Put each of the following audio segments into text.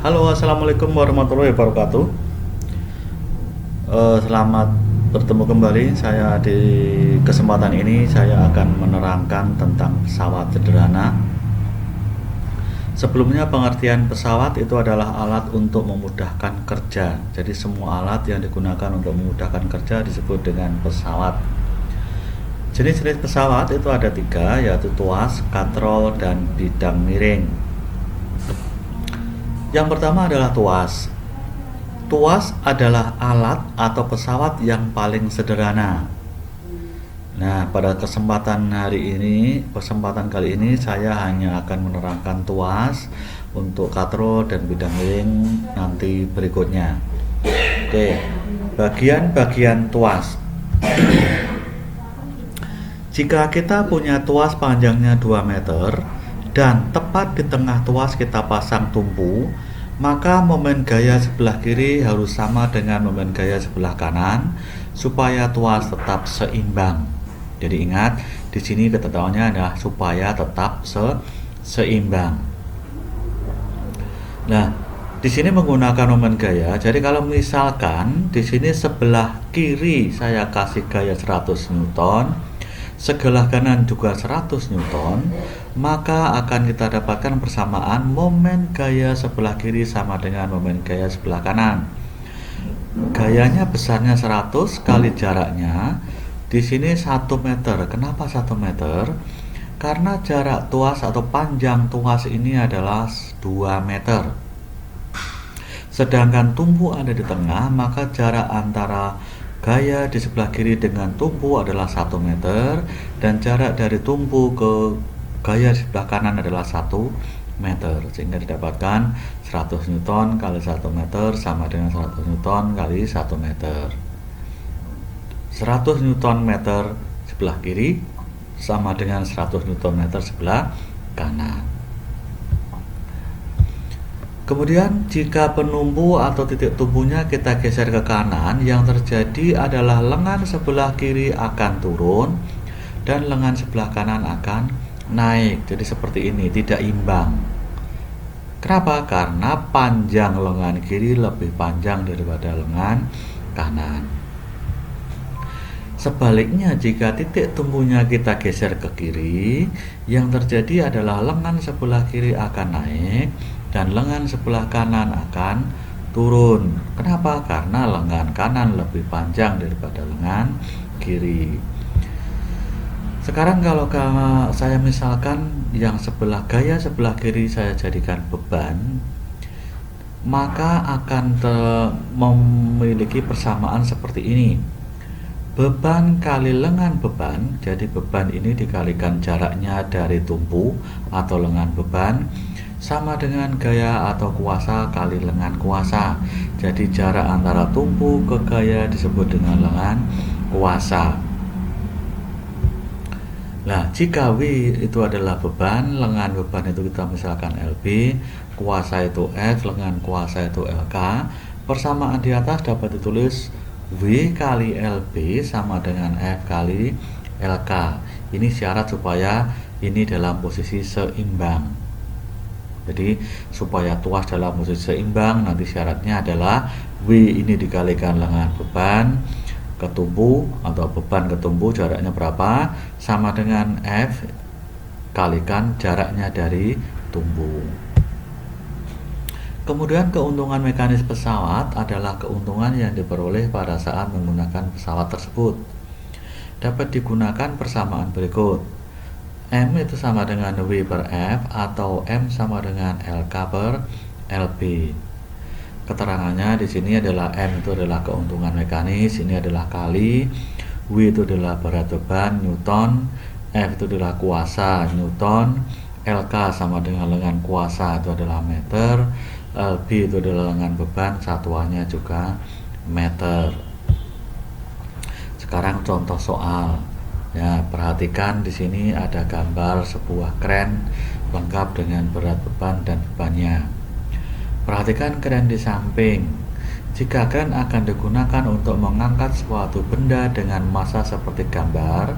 Halo, assalamualaikum warahmatullahi wabarakatuh. Selamat bertemu kembali. Saya di kesempatan ini saya akan menerangkan tentang pesawat sederhana. Sebelumnya pengertian pesawat itu adalah alat untuk memudahkan kerja. Jadi semua alat yang digunakan untuk memudahkan kerja disebut dengan pesawat. Jenis-jenis pesawat itu ada tiga, yaitu tuas, katrol, dan bidang miring. Yang pertama adalah tuas. Tuas adalah alat atau pesawat yang paling sederhana. Nah, pada kesempatan kali ini saya hanya akan menerangkan tuas. Untuk katro dan bidang miring nanti berikutnya. Oke, bagian-bagian tuas. Jika kita punya tuas panjangnya 2 meter dan tepat di tengah tuas kita pasang tumpu, maka momen gaya sebelah kiri harus sama dengan momen gaya sebelah kanan supaya tuas tetap seimbang. Jadi ingat, di sini ketentuannya adalah supaya tetap seimbang. Nah, di sini menggunakan momen gaya. Jadi kalau misalkan di sini sebelah kiri saya kasih gaya 100 Newton, sebelah kanan juga 100 Newton, maka akan kita dapatkan persamaan momen gaya sebelah kiri sama dengan momen gaya sebelah kanan. Gayanya besarnya 100 kali jaraknya. Di sini 1 meter. Kenapa 1 meter? Karena jarak tuas atau panjang tuas ini adalah 2 meter. Sedangkan tumpu ada di tengah, maka jarak antara gaya di sebelah kiri dengan tumpu adalah 1 meter dan jarak dari tumpu ke gaya di sebelah kanan adalah 1 meter, sehingga didapatkan 100 Newton kali 1 meter sama dengan 100 Newton kali 1 meter. 100 Newton meter sebelah kiri sama dengan 100 Newton meter sebelah kanan. Kemudian jika penumpu atau titik tumpunya kita geser ke kanan, yang terjadi adalah lengan sebelah kiri akan turun dan lengan sebelah kanan akan naik. Jadi seperti ini, tidak imbang. Kenapa? Karena panjang lengan kiri lebih panjang daripada lengan kanan. Sebaliknya, jika titik tumpunya kita geser ke kiri, yang terjadi adalah lengan sebelah kiri akan naik dan lengan sebelah kanan akan turun. Kenapa? Karena lengan kanan lebih panjang daripada lengan kiri. Sekarang kalau saya misalkan yang sebelah gaya sebelah kiri saya jadikan beban, maka akan memiliki persamaan seperti ini. Beban kali lengan beban, jadi beban ini dikalikan jaraknya dari tumpu atau lengan beban, sama dengan gaya atau kuasa kali lengan kuasa. Jadi jarak antara tumpu ke gaya disebut dengan lengan kuasa. Nah, jika W itu adalah beban, lengan beban itu kita misalkan LB, kuasa itu F, lengan kuasa itu LK. Persamaan di atas dapat ditulis W kali LB sama dengan F kali LK. Ini syarat supaya ini dalam posisi seimbang. Jadi supaya tuas dalam posisi seimbang, nanti syaratnya adalah W ini dikalikan lengan beban ke tumpu atau beban ke tumpu jaraknya berapa, sama dengan F kalikan jaraknya dari tumpu. Kemudian keuntungan mekanis pesawat adalah keuntungan yang diperoleh pada saat menggunakan pesawat tersebut. Dapat digunakan persamaan berikut. M itu sama dengan W per F atau M sama dengan LK per LB. Keterangannya di sini adalah M itu adalah keuntungan mekanis, ini adalah kali, W itu adalah berat beban Newton, F itu adalah kuasa Newton, LK sama dengan lengan kuasa itu adalah meter, LB itu adalah lengan beban, satuannya juga meter. Sekarang contoh soal. Ya, perhatikan di sini ada gambar sebuah kren lengkap dengan berat beban dan bebannya. Perhatikan kren di samping. Jika kren akan digunakan untuk mengangkat suatu benda dengan massa seperti gambar,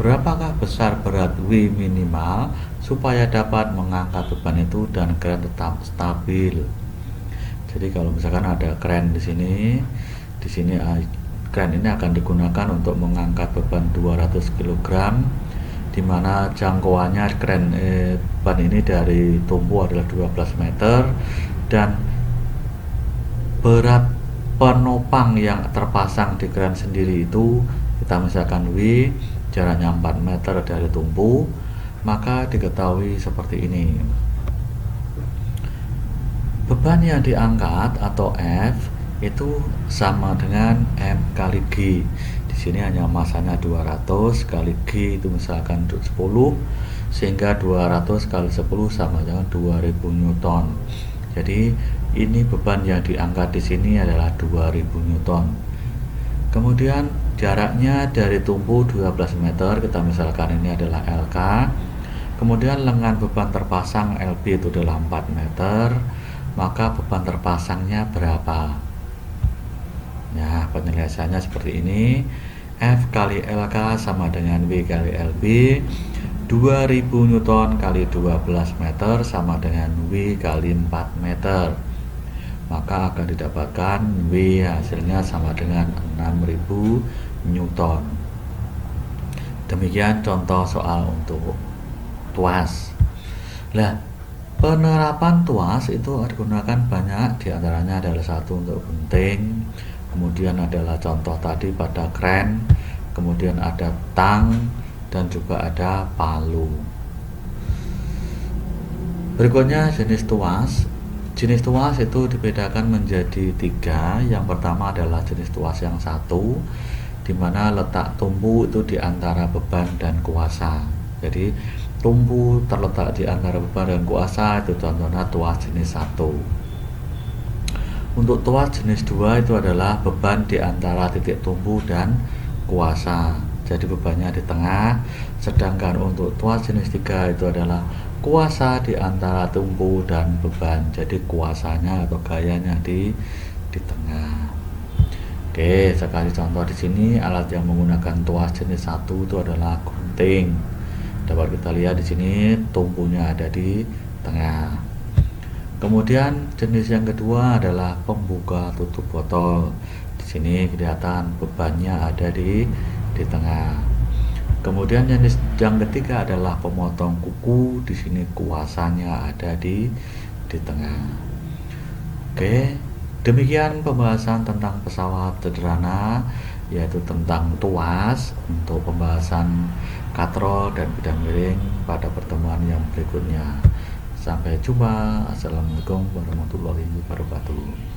berapakah besar berat W minimal supaya dapat mengangkat beban itu dan kren tetap stabil? Jadi kalau misalkan ada kren di sini kren ini akan digunakan untuk mengangkat beban 200 kg, di mana jangkauannya beban ini dari tumpu adalah 12 meter, dan berat penopang yang terpasang di kren sendiri itu kita misalkan W, jaraknya 4 meter dari tumpu, maka diketahui seperti ini. Beban yang diangkat atau F itu sama dengan M kali G. Di sini hanya masanya 200 kali G itu misalkan 10, sehingga 200 kali 10 sama dengan 2000 Newton. Jadi ini beban yang diangkat di sini adalah 2000 Newton. Kemudian jaraknya dari tumpu 12 meter, kita misalkan ini adalah LK. Kemudian lengan beban terpasang LB itu adalah 4 meter, maka beban terpasangnya berapa? Nah, penyelesaiannya seperti ini. F kali LK sama dengan W kali LB. 2000 Newton kali 12 meter sama dengan W kali 4 meter. Maka akan didapatkan W hasilnya sama dengan 6000 Newton. Demikian contoh soal untuk tuas. Nah, penerapan tuas itu digunakan banyak, diantaranya adalah satu untuk gunting, kemudian adalah contoh tadi pada kren, kemudian ada tang, dan juga ada palu. Berikutnya jenis tuas. Jenis tuas itu dibedakan menjadi 3. Yang pertama adalah jenis tuas yang satu, di mana letak tumpu itu di antara beban dan kuasa. Jadi tumpu terletak di antara beban dan kuasa, itu contohnya tuas jenis 1. Untuk tuas jenis 2 itu adalah beban di antara titik tumpu dan kuasa, jadi bebannya di tengah. Sedangkan untuk tuas jenis 3 itu adalah kuasa di antara tumpu dan beban, jadi kuasanya atau gayanya di tengah. Oke, sekali contoh di sini alat yang menggunakan tuas jenis 1 itu adalah gunting. Dapat kita lihat di sini tumpunya ada di tengah. Kemudian jenis yang kedua adalah pembuka tutup botol. Di sini kelihatan bebannya ada di tengah. Kemudian jenis yang ketiga adalah pemotong kuku. Di sini kuasanya ada di tengah. Oke, demikian pembahasan tentang pesawat sederhana, yaitu tentang tuas untuk pembahasan katrol dan bidang miring pada pertemuan yang berikutnya. Sampai jumpa. Assalamualaikum warahmatullahi wabarakatuh.